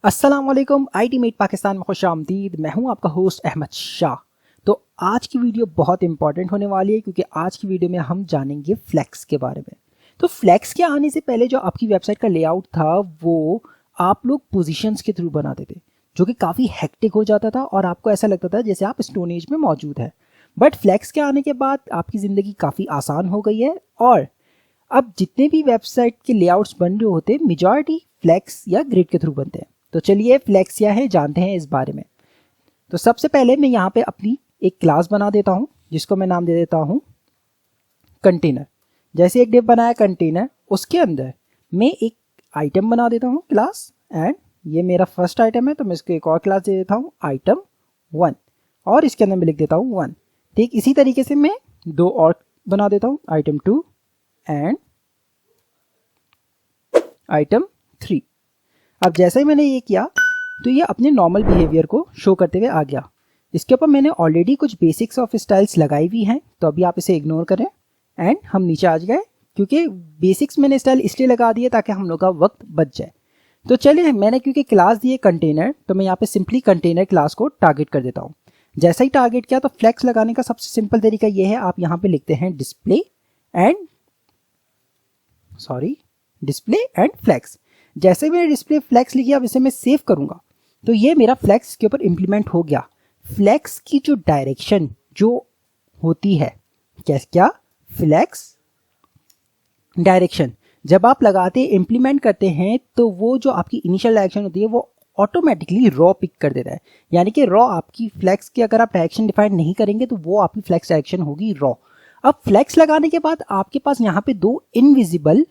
अस्सलाम वालेकुम। IT met Pakistan में खुश आमदीद। मैं हूं आपका होस्ट अहमद शाह। तो आज की वीडियो बहुत इंपॉर्टेंट होने वाली है क्योंकि आज की वीडियो में हम जानेंगे फ्लेक्स के बारे में। तो फ्लेक्स के आने से पहले जो आपकी वेबसाइट का लेआउट था वो आप लोग पोजीशंस के थ्रू बनाते थे, जो कि काफ़ी हेक्टिक हो जाता था और आपको ऐसा लगता था जैसे आप स्टोन एज में मौजूद है। बट फ्लेक्स के आने के बाद आपकी ज़िंदगी काफ़ी आसान हो गई है और अब जितने भी वेबसाइट के लेआउट्स बन रहे होते हैं मेजॉरिटी फ्लेक्स या ग्रिड के थ्रू बनते हैं। तो चलिए फ्लेक्स क्या है जानते हैं इस बारे में। तो सबसे पहले मैं यहाँ पे अपनी एक क्लास बना देता हूँ जिसको मैं नाम दे देता हूँ कंटेनर। जैसे एक डिव बनाया कंटेनर, उसके अंदर मैं एक आइटम बना देता हूँ क्लास, एंड ये मेरा फर्स्ट आइटम है तो मैं इसको एक और क्लास दे देता हूँ आइटम 1 और इसके अंदर मैं लिख देता हूँ 1। ठीक इसी तरीके से मैं दो और बना देता हूँ आइटम 2 एंड आइटम 3। अब जैसे ही मैंने ये किया तो ये अपने नॉर्मल बिहेवियर को शो करते हुए आ गया। इसके ऊपर मैंने ऑलरेडी कुछ बेसिक्स ऑफ स्टाइल्स लगाई हुई हैं, तो अभी आप इसे इग्नोर करें एंड हम नीचे आ गए क्योंकि बेसिक्स मैंने स्टाइल इसलिए लगा दिए ताकि हम लोग का वक्त बच जाए। तो चलिए मैंने क्योंकि क्लास दी है कंटेनर, तो मैं यहाँ पे सिंपली कंटेनर क्लास को टारगेट कर देता हूँ। जैसा ही टारगेट किया तो फ्लेक्स लगाने का सबसे सिंपल तरीका ये है, आप यहाँ पे लिखते हैं डिस्प्ले एंड फ्लेक्स। जैसे मैंने डिस्प्ले फ्लेक्स लिखी, अब इसे मैं सेव करूंगा तो ये मेरा फ्लेक्स के ऊपर इंप्लीमेंट हो गया। फ्लेक्स की जो डायरेक्शन जो होती है क्या फ्लेक्स डायरेक्शन जब आप लगाते इंप्लीमेंट करते हैं तो वो जो आपकी इनिशियल डायरेक्शन होती है वो ऑटोमेटिकली रॉ पिक कर देता है। यानी कि रॉ आपकी फ्लेक्स की अगर आप डायरेक्शन डिफाइन नहीं करेंगे तो वो आपकी फ्लेक्स डायरेक्शन होगी रॉ। अब फ्लेक्स लगाने के बाद आपके पास यहाँ पे दो इनविजिबल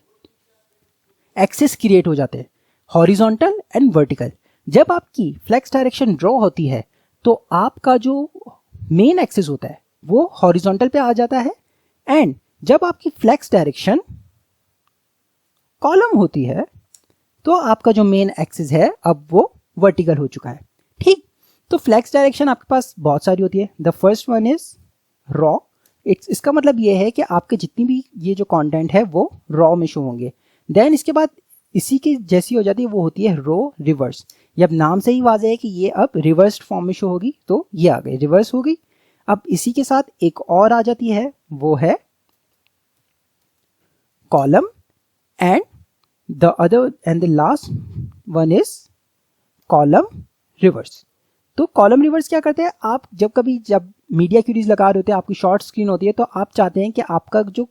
एक्सिस क्रिएट हो जाते हैं, हॉरिजॉन्टल एंड वर्टिकल। जब आपकी फ्लेक्स डायरेक्शन ड्रॉ होती है तो आपका जो मेन एक्सिस होता है वो हॉरिजॉन्टल पे आ जाता है, एंड जब आपकी फ्लेक्स डायरेक्शन कॉलम होती है तो आपका जो मेन एक्सिस है अब वो वर्टिकल हो चुका है। ठीक, तो फ्लेक्स डायरेक्शन आपके पास बहुत सारी होती है। The first one is raw. इसका मतलब ये है कि आपके जितनी भी ये जो कंटेंट है वो रॉ में शो होंगे। देन इसके बाद इसी की जैसी हो जाती है वो होती है रो रिवर्स। ये अब नाम से ही वाज़ेह है कि ये अब रिवर्स्ड फॉर्म में शो होगी, तो ये आ गई रिवर्स हो गई। अब इसी के साथ एक और आ जाती है वो है column and the last one is column reverse. तो कॉलम रिवर्स क्या करते हैं, आप जब मीडिया क्यूरीज लगा रहे होते हैं, आपकी शॉर्ट स्क्रीन होती है, तो आप चाहते हैं कि आपका जो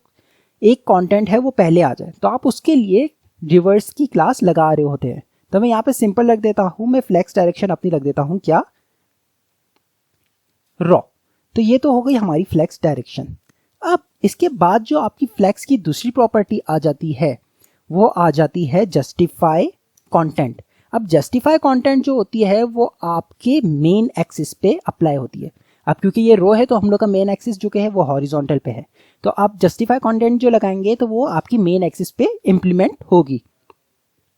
एक कंटेंट है वो पहले आ जाए, तो आप उसके लिए रिवर्स की क्लास लगा रहे होते हैं। तो मैं यहाँ पे सिंपल रख देता हूँ, मैं फ्लेक्स डायरेक्शन अपनी रख देता हूँ क्या रॉ। तो ये तो हो गई हमारी फ्लेक्स डायरेक्शन। अब इसके बाद जो आपकी फ्लेक्स की दूसरी प्रॉपर्टी आ जाती है वो आ जाती है जस्टिफाई कंटेंट। अब जस्टिफाई कंटेंट जो होती है वो आपके मेन एक्सिस पे अप्लाई होती है। अब क्योंकि ये रो है तो हम लोग का मेन एक्सिस जो कि है वो हॉरिजॉन्टल पे है, तो आप जस्टिफाई कंटेंट जो लगाएंगे तो वो आपकी मेन एक्सिस पे इंप्लीमेंट होगी।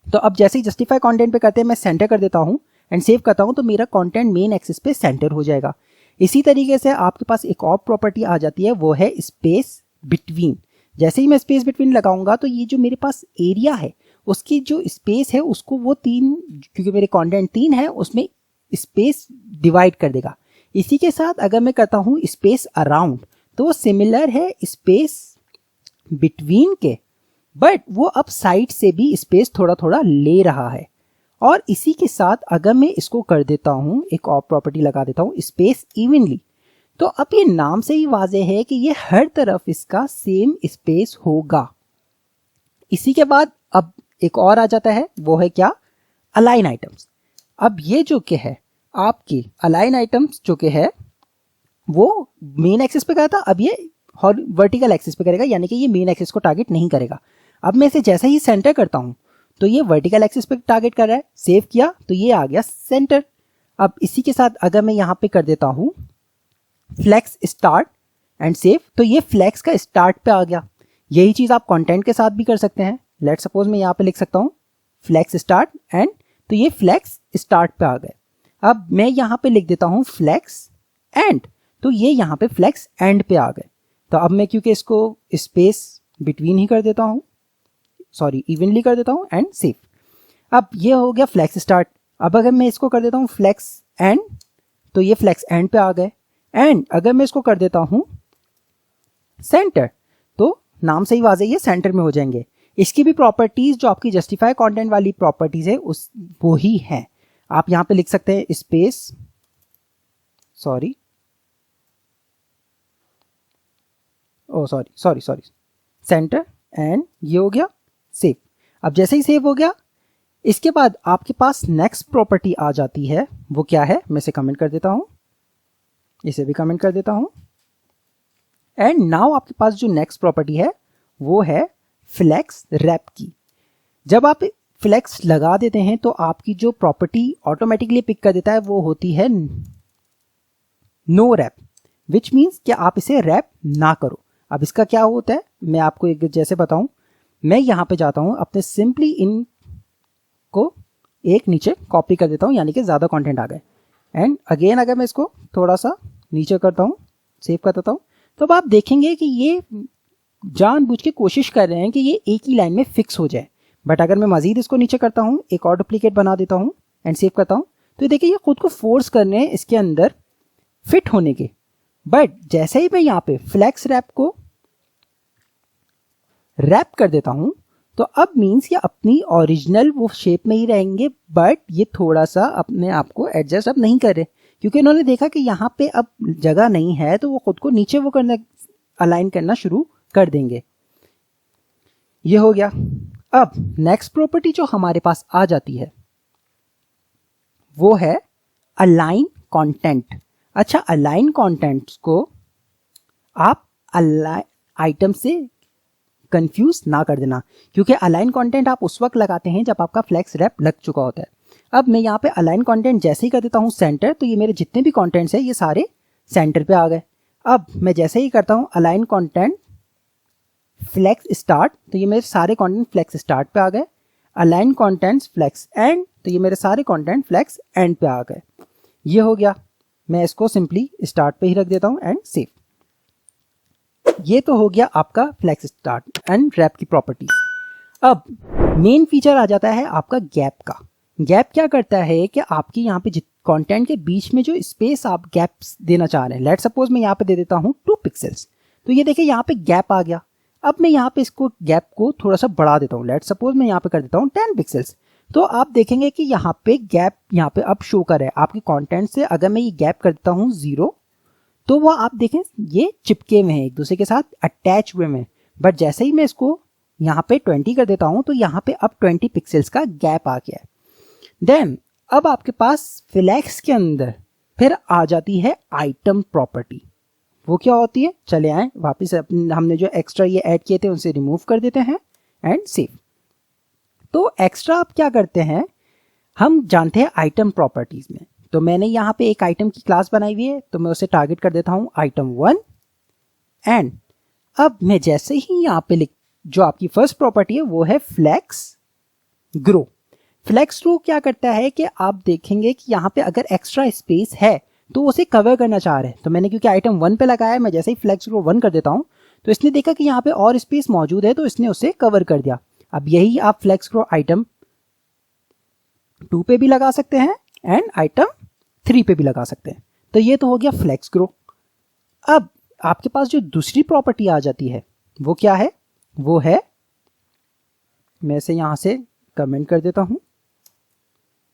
तो अब जैसे ही जस्टिफाई कंटेंट पे करते हैं मैं सेंटर कर देता हूँ एंड सेव करता हूँ, तो मेरा कंटेंट मेन एक्सिस पे सेंटर हो जाएगा। इसी तरीके से आपके पास एक और प्रॉपर्टी आ जाती है वो है स्पेस बिटवीन। जैसे ही मैं स्पेस बिटवीन लगाऊंगा तो ये जो मेरे पास एरिया है उसकी जो स्पेस है उसको वो क्योंकि मेरे कंटेंट 3 है उसमें स्पेस डिवाइड कर देगा। इसी के साथ अगर मैं करता हूँ स्पेस अराउंड तो वो सिमिलर है स्पेस बिटवीन के, बट वो अब साइड से भी स्पेस थोड़ा थोड़ा ले रहा है। और इसी के साथ अगर मैं इसको कर देता हूं, एक और प्रॉपर्टी लगा देता हूं स्पेस इवनली, तो अब ये नाम से ही वाज़ेह है कि ये हर तरफ इसका सेम स्पेस होगा। इसी के बाद अब एक और आ जाता है वो है क्या अलाइन आइटम्स। अब ये जो कि है आपकी अलाइन आइटम्स जो कि है वो मेन एक्सिस पे करा था, अब ये वर्टिकल एक्सिस पे करेगा, यानी कि ये मेन एक्सिस को टारगेट नहीं करेगा। अब मैं इसे जैसे ही सेंटर करता हूं तो ये वर्टिकल एक्सिस पे टारगेट कर रहा है। सेव किया तो ये आ गया सेंटर। अब इसी के साथ अगर मैं यहां पे कर देता हूं फ्लेक्स स्टार्ट एंड सेव, तो ये फ्लेक्स का स्टार्ट पे आ गया। यही चीज आप कंटेंट के साथ भी कर सकते हैं। लेट सपोज मैं यहां पे लिख सकता हूं फ्लेक्स स्टार्ट एंड, तो ये फ्लेक्स स्टार्ट पे आ गए। अब मैं यहां पे लिख देता हूं फ्लेक्स एंड, तो ये यहां पे फ्लेक्स एंड पे आ गए। तो अब मैं क्योंकि इसको स्पेस बिटवीन ही कर देता हूं, इवनली कर देता हूं एंड सेव। अब ये हो गया फ्लेक्स स्टार्ट अब अगर मैं इसको कर देता हूँ फ्लेक्स एंड, तो ये फ्लेक्स एंड पे आ गए। एंड अगर मैं इसको कर देता हूँ सेंटर, तो नाम से ही वाज़ेह ये सेंटर में हो जाएंगे। इसकी भी प्रॉपर्टीज जो आपकी जस्टिफाई कंटेंट वाली प्रॉपर्टीज है उस वो ही है। आप यहाँ पे लिख सकते हैं स्पेस, सॉरी सेंटर, एंड ये हो गया सेव। अब जैसे ही सेव हो गया, इसके बाद आपके पास नेक्स्ट प्रॉपर्टी आ जाती है। वो क्या है, मैं इसे कमेंट कर देता हूं, इसे भी कमेंट कर देता हूं। एंड नाउ आपके पास जो नेक्स्ट प्रॉपर्टी है वो है फ्लेक्स रैप की। जब आप फ्लेक्स लगा देते हैं तो आपकी जो प्रॉपर्टी ऑटोमेटिकली पिक कर देता है वो होती है नो रैप, विच मीन्स कि आप इसे रैप ना करो। अब इसका क्या होता है मैं आपको एक जैसे बताऊं, मैं यहां पे जाता हूं अपने सिंपली इन को एक नीचे कॉपी कर देता हूं, यानी कि ज़्यादा कंटेंट आ गए। एंड अगेन अगर मैं इसको थोड़ा सा नीचे करता हूं, सेव कर देता हूं, तो अब आप देखेंगे कि ये जानबूझ के कोशिश कर रहे हैं कि ये एक ही लाइन में फिक्स हो जाए। बट अगर मैं मजीद इसको नीचे करता हूं, एक और डुप्लीकेट बना देता हूं एंड सेव करता हूं, तो देखिए ये खुद को फोर्स कर रहे हैं इसके अंदर फिट होने के। बट जैसे ही मैं यहाँ पे फ्लेक्स रैप को रैप कर देता हूं, तो अब मीन्स ये अपनी ओरिजिनल वो शेप में ही रहेंगे, बट ये थोड़ा सा अपने आप को एडजस्ट अब नहीं कर रहे, क्योंकि इन्होंने देखा कि यहाँ पे अब जगह नहीं है, तो वो खुद को नीचे वो करना अलाइन करना शुरू कर देंगे। ये हो गया। अब नेक्स्ट प्रॉपर्टी जो हमारे पास आ जाती है वो है अलाइन कंटेंट। अच्छा, अलाइन कंटेंट्स को आप आइटम से कंफ्यूज ना कर देना, क्योंकि अलाइन कंटेंट आप उस वक्त लगाते हैं जब आपका फ्लेक्स रैप लग चुका होता है। अब मैं यहाँ पे अलाइन कंटेंट जैसे ही कर देता हूँ सेंटर, तो ये मेरे जितने भी कंटेंट्स हैं ये सारे सेंटर पे आ गए। अब मैं जैसे ही करता हूँ अलाइन कंटेंट फ्लेक्स स्टार्ट, तो ये मेरे सारे कंटेंट फ्लेक्स स्टार्ट पे आ गए। अलाइन कंटेंट्स फ्लेक्स एंड, तो ये मेरे सारे कंटेंट फ्लेक्स एंड पे आ गए। ये हो गया। मैं इसको सिंपली स्टार्ट पे ही रख देता हूँ एंड सेव। ये तो हो गया आपका फ्लेक्स स्टार्ट एंड रैप की प्रॉपर्टी। अब मेन फीचर आ जाता है आपका गैप का। गैप क्या करता है कि आपकी यहाँ पे कंटेंट के बीच में जो स्पेस आप गैप्स देना चाह रहे हैं, लेट सपोज मैं यहाँ पे दे देता हूँ 2 पिक्सल्स, तो ये देखिए यहाँ पे गैप आ गया। अब मैं यहाँ पे इसको गैप को थोड़ा सा बढ़ा देता हूँ, लेट सपोज मैं यहाँ पे कर देता हूँ 10 पिक्सल्स, तो आप देखेंगे कि यहाँ पे गैप यहाँ पे अब शो कर रहा है आपके कंटेंट से। अगर मैं ये गैप कर देता हूँ 0, तो वो आप देखें ये चिपके हुए हैं एक दूसरे के साथ, अटैच हुए हैं। बट जैसे ही मैं इसको यहाँ पे 20 कर देता हूँ, तो यहाँ पे अब 20 पिक्सल्स का गैप आ गया है। देन अब आपके पास फ्लेक्स के अंदर फिर आ जाती है आइटम प्रॉपर्टी। वो क्या होती है, चले आए वापस हमने जो एक्स्ट्रा ये ऐड किए थे उनसे रिमूव कर देते हैं एंड सेव। तो एक्स्ट्रा आप क्या करते हैं, हम जानते हैं आइटम प्रॉपर्टीज में, तो मैंने यहाँ पे एक आइटम की क्लास बनाई हुई है, तो मैं उसे टारगेट कर देता हूँ आइटम 1। एंड अब मैं जैसे ही यहाँ पे जो आपकी फर्स्ट प्रॉपर्टी है वो है फ्लेक्स ग्रो। फ्लेक्स ग्रो क्या करता है कि आप देखेंगे कि यहाँ पे अगर एक्स्ट्रा स्पेस है तो उसे कवर करना चाह रहे हैं, तो मैंने क्योंकि आइटम 1 पे लगाया है, मैं जैसे ही फ्लेक्स ग्रो 1 कर देता हूँ तो इसने देखा कि यहाँ पे और स्पेस मौजूद है, तो इसने उसे कवर कर दिया। अब यही आप फ्लेक्स ग्रो आइटम 2 पे भी लगा सकते हैं एंड आइटम 3 पे भी लगा सकते हैं। तो ये तो हो गया फ्लेक्स ग्रो। अब आपके पास जो दूसरी प्रॉपर्टी आ जाती है वो क्या है, वो है, मैं इसे यहां से कमेंट कर देता हूं,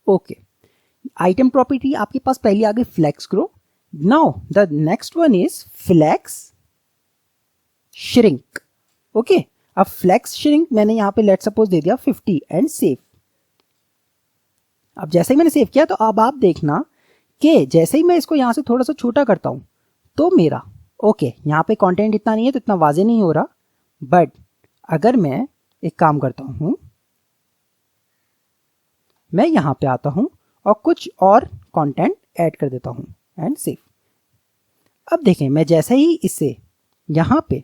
ओके। आइटम प्रॉपर्टी आपके पास पहले आ गई flex grow. Now the next one is flex shrink. Okay, अब फ्लेक्स श्रिंक मैंने यहां पे लेट सपोज दे दिया 50 एंड सेव। अब जैसे ही मैंने सेव किया, तो अब आप देखना कि जैसे ही मैं इसको यहां से थोड़ा सा छोटा करता हूं, तो मेरा ओके यहाँ पे कंटेंट इतना नहीं है, तो इतना वाजे नहीं हो रहा। बट अगर मैं एक काम करता हूं, मैं यहां पे आता हूं और कुछ और कंटेंट ऐड कर देता हूं एंड सेव। अब देखें मैं जैसे ही इसे यहां पे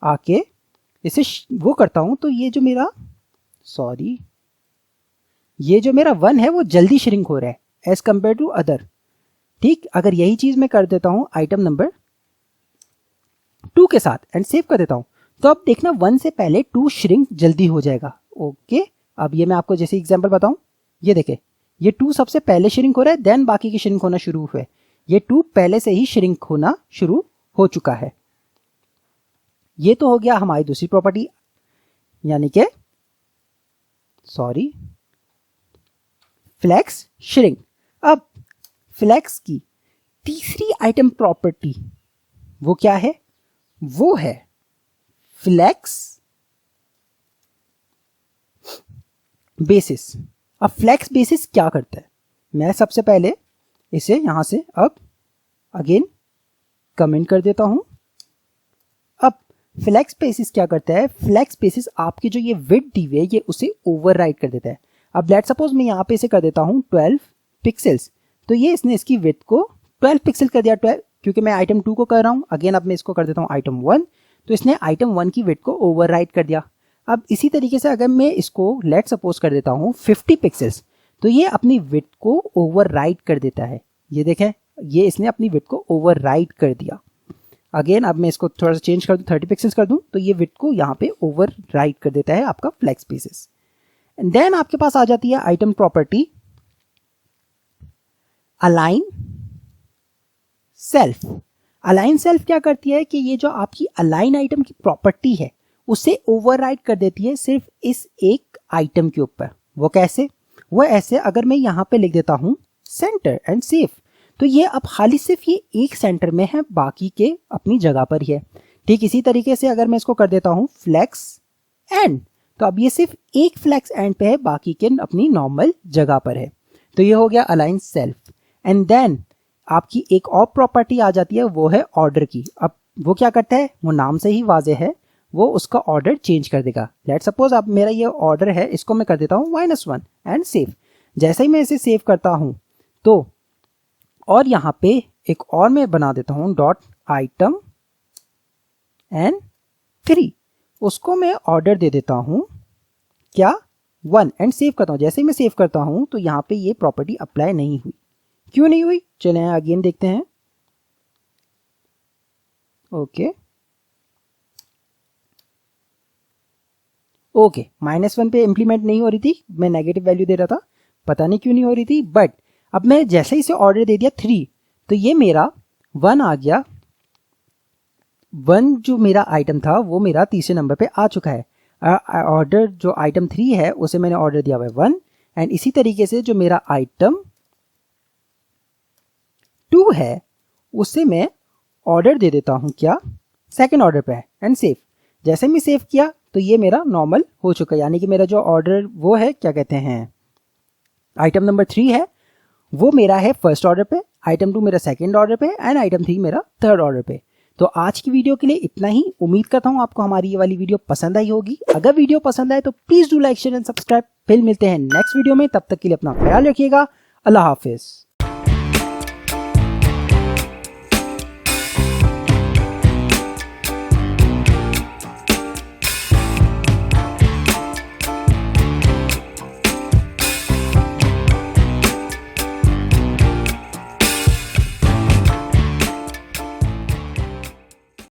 आके इसे वो करता हूं, तो ये जो मेरा ये जो मेरा 1 है वो जल्दी श्रिंक हो रहा है एज कंपेयर टू अदर। ठीक, अगर यही चीज मैं कर देता हूं आइटम नंबर 2 के साथ एंड सेव कर देता हूं, तो अब देखना 1 से पहले 2 श्रिंक जल्दी हो जाएगा। ओके, अब ये मैं आपको जैसे एग्जांपल बताऊं, ये देखे ये 2 सबसे पहले श्रिंक हो रहा है, देन बाकी के श्रिंक होना शुरू हुए। ये 2 पहले से ही श्रिंक होना शुरू हो चुका है। ये तो हो गया हमारी दूसरी प्रॉपर्टी, यानी कि फ्लेक्स श्रिंक। अब फ्लेक्स की तीसरी आइटम प्रॉपर्टी वो क्या है? वो है फ्लेक्स बेसिस। अब फ्लेक्स बेसिस क्या करता है? मैं सबसे पहले इसे यहां से अब अगेन कमेंट कर देता हूं। अब फ्लेक्स बेसिस क्या करता है? फ्लेक्स बेसिस आपकी जो ये विड्थ दी हुई है ये उसे ओवरराइड कर देता है। अब लेट्स सपोज मैं यहां पे इसे कर देता हूं 12 पिक्सल्स, तो ये इसने इसकी विड्थ को 12 पिक्सल कर दिया। 12 क्योंकि मैं आइटम 2 को कर रहा हूं। अगेन अब मैं इसको कर देता हूं आइटम 1, तो इसने आइटम 1 की विड्थ को ओवरराइड कर दिया। अब इसी तरीके से अगर मैं इसको लेट सपोज कर देता हूं 50 पिक्सल्स, तो ये अपनी विड्थ को ओवरराइड कर देता है। ये देखें, ये इसने अपनी विड्थ को ओवरराइड कर दिया। अगेन अब मैं इसको थोड़ा सा चेंज कर दूं, 30 पिक्सल्स कर दूं, तो ये विड्थ को यहाँ पे ओवरराइड कर देता है आपका फ्लेक्स बेसिस। एंड देन आपके पास आ जाती है item property align self. Align self क्या करती है कि ये जो आपकी अलाइन आइटम की प्रॉपर्टी है उसे ओवरराइड कर देती है सिर्फ इस एक आइटम के ऊपर। वो कैसे? वो ऐसे, अगर मैं यहां पे लिख देता हूं सेंटर एंड सेफ, तो ये अब खाली सिर्फ ये एक सेंटर में है, बाकी के अपनी जगह पर ही है। ठीक इसी तरीके से अगर मैं इसको कर देता हूं फ्लेक्स एंड, तो अब ये सिर्फ एक फ्लेक्स एंड पे है, बाकी के अपनी नॉर्मल जगह पर है। तो ये हो गया अलाइन सेल्फ। एंड देन आपकी एक और प्रॉपर्टी आ जाती है, वो है ऑर्डर की। अब वो क्या करता है? वो नाम से ही वाजे है, वो उसका ऑर्डर चेंज कर देगा। लेट सपोज अब मेरा ये ऑर्डर है, इसको मैं कर देता हूँ -1 एंड सेव। जैसे ही मैं इसे सेव करता हूँ तो और यहाँ पे एक और मैं बना देता हूँ डॉट आइटम एंड 3, उसको मैं ऑर्डर दे देता हूँ क्या 1 एंड सेव करता हूँ। जैसे ही मैं सेव करता हूँ तो यहाँ पे ये प्रॉपर्टी अप्लाई नहीं हुई। क्यों नहीं हुई? चलें अगेन देखते हैं। ओके -1 पे इंप्लीमेंट नहीं हो रही थी, मैं नेगेटिव वैल्यू दे रहा था, पता नहीं क्यों नहीं हो रही थी। बट अब मैं जैसे ही इसे ऑर्डर दे दिया 3, तो ये मेरा 1 आ गया। 1 जो मेरा आइटम था वो मेरा तीसरे नंबर पे आ चुका है। ऑर्डर जो आइटम 3 है उसे मैंने ऑर्डर दिया हुआ है 1, एंड इसी तरीके से जो मेरा आइटम 2 है उसे मैं ऑर्डर दे देता हूं क्या सेकंड ऑर्डर पे है एंड सेव। जैसे मैं सेव किया तो ये मेरा नॉर्मल हो चुका है, यानी कि मेरा जो ऑर्डर वो है क्या कहते हैं आइटम नंबर 3 है वो मेरा है फर्स्ट ऑर्डर पे, आइटम 2 मेरा सेकंड ऑर्डर पे एंड आइटम 3 मेरा थर्ड ऑर्डर पे। तो आज की वीडियो के लिए इतना ही। उम्मीद करता हूं आपको हमारी ये वाली वीडियो पसंद आई होगी। अगर वीडियो पसंद आए तो please do like share and subscribe. फिर मिलते हैं नेक्स्ट वीडियो में, तब तक के लिए अपना ख्याल रखिएगा। अल्लाह हाफिज।